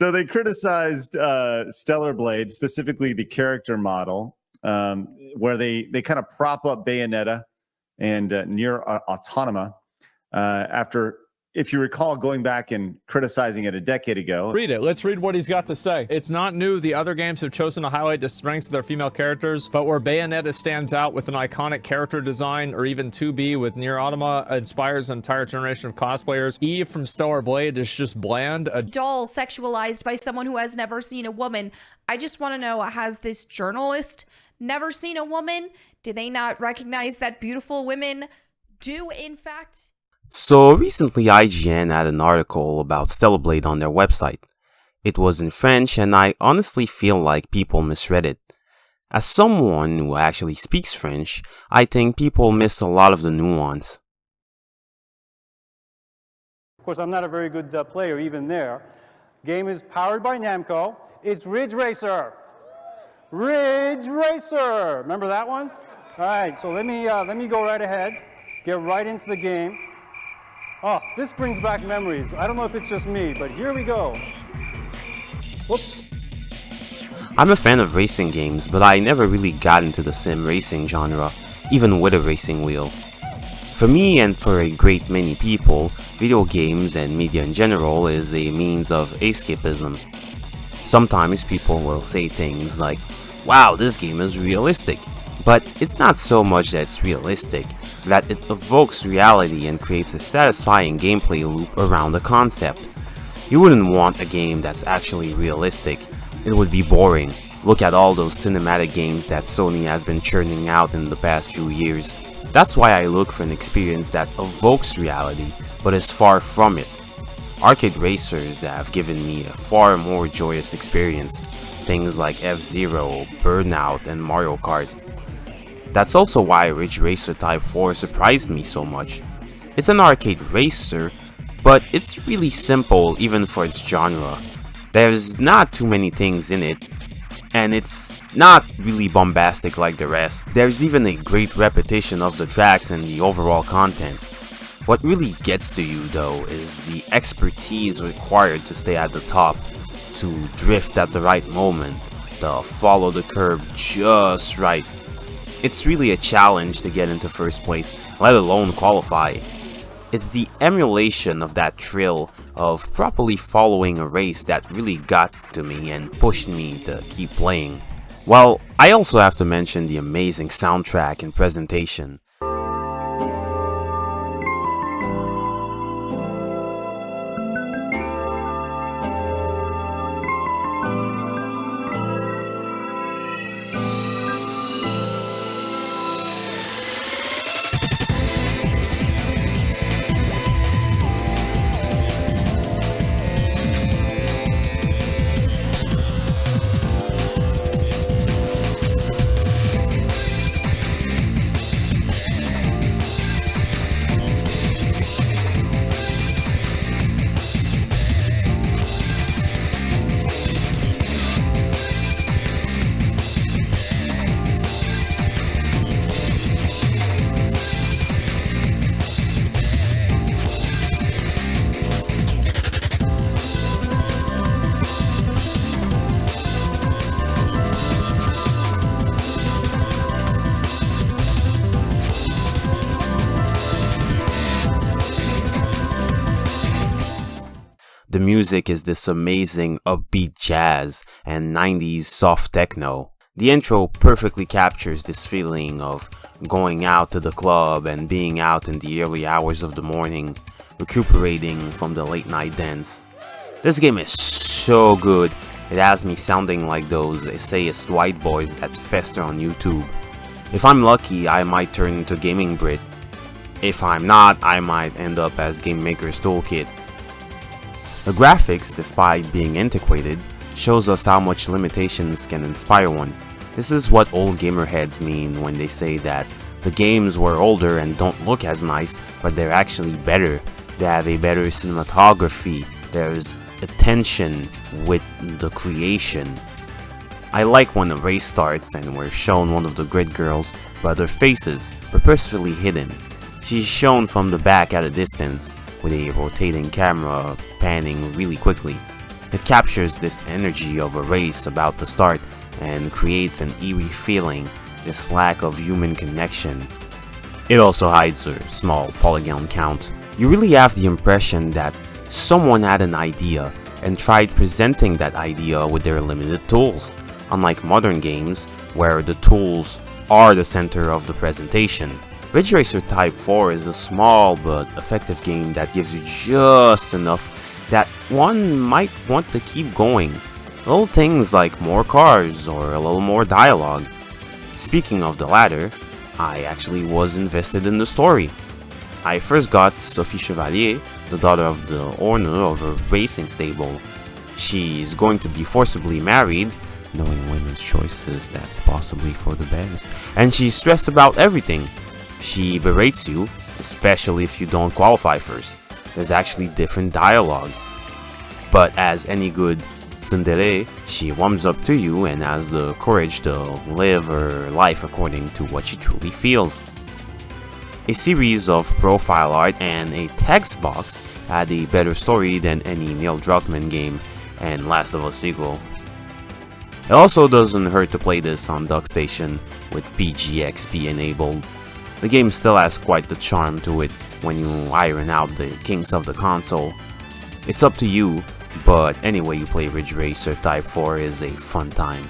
So they criticized Stellar Blade, specifically the character model, where they kind of prop up Bayonetta and Nier Automata after, if you recall, going back and criticizing it a decade ago. Read it. Let's read what he's got to say. It's not new. The other games have chosen to highlight the strengths of their female characters, but where Bayonetta stands out with an iconic character design, or even 2B with Nier Automata inspires an entire generation of cosplayers, Eve from Stellar Blade is just bland. A doll sexualized by someone who has never seen a woman. I just want to know, has this journalist never seen a woman? Do they not recognize that beautiful women do, in fact? So recently IGN had an article about Stellar Blade on their website. It was in French and I honestly feel like people misread it. As someone who actually speaks French, I think people missed a lot of the nuance. Of course, I'm not a very good player even there. Game is powered by Namco. It's Ridge Racer. Ridge Racer. Remember that one? All right, so let me go right ahead, get right into the game. Oh, this brings back memories. I don't know if it's just me, but here we go. Whoops. I'm a fan of racing games, but I never really got into the sim racing genre, even with a racing wheel. For me and for a great many people, video games and media in general is a means of escapism. Sometimes people will say things like, wow, this game is realistic. But it's not so much that it's realistic, that it evokes reality and creates a satisfying gameplay loop around the concept. You wouldn't want a game that's actually realistic. It would be boring. Look at all those cinematic games that Sony has been churning out in the past few years. That's why I look for an experience that evokes reality, but is far from it. Arcade racers have given me a far more joyous experience. Things like F-Zero, Burnout, and Mario Kart. That's also why Ridge Racer Type 4 surprised me so much. It's an arcade racer, but it's really simple even for its genre. There's not too many things in it, and it's not really bombastic like the rest. There's even a great repetition of the tracks and the overall content. What really gets to you though is the expertise required to stay at the top, to drift at the right moment, to follow the curb just right. It's really a challenge to get into first place, let alone qualify. It's the emulation of that thrill of properly following a race that really got to me and pushed me to keep playing. Well, I also have to mention the amazing soundtrack and presentation. The music is this amazing upbeat jazz and 90s soft techno. The intro perfectly captures this feeling of going out to the club and being out in the early hours of the morning, recuperating from the late night dance. This game is so good, it has me sounding like those essayist white boys that fester on YouTube. If I'm lucky, I might turn into Gaming Brit. If I'm not, I might end up as Game Maker's Toolkit. The graphics, despite being antiquated, shows us how much limitations can inspire one. This is what old gamer heads mean when they say that the games were older and don't look as nice, but they're actually better. They have a better cinematography, there's attention with the creation. I like when a race starts and we're shown one of the grid girls, but her faces purposefully hidden. She's shown from the back at a distance, with a rotating camera panning really quickly. It captures this energy of a race about to start and creates an eerie feeling, this lack of human connection. It also hides a small polygon count. You really have the impression that someone had an idea and tried presenting that idea with their limited tools, unlike modern games where the tools are the center of the presentation. Ridge Racer Type 4 is a small but effective game that gives you just enough that one might want to keep going. Little things like more cars or a little more dialogue. Speaking of the latter, I actually was invested in the story. I first got Sophie Chevalier, the daughter of the owner of a racing stable. She's going to be forcibly married, knowing women's choices, that's possibly for the best. And she's stressed about everything. She berates you, especially if you don't qualify first. There's actually different dialogue. But as any good tsundere, she warms up to you and has the courage to live her life according to what she truly feels. A series of profile art and a text box had a better story than any Neil Druckmann game and Last of Us sequel. It also doesn't hurt to play this on DuckStation with PGXP enabled. The game still has quite the charm to it when you iron out the kinks of the console. It's up to you, but anyway you play Ridge Racer Type 4 is a fun time.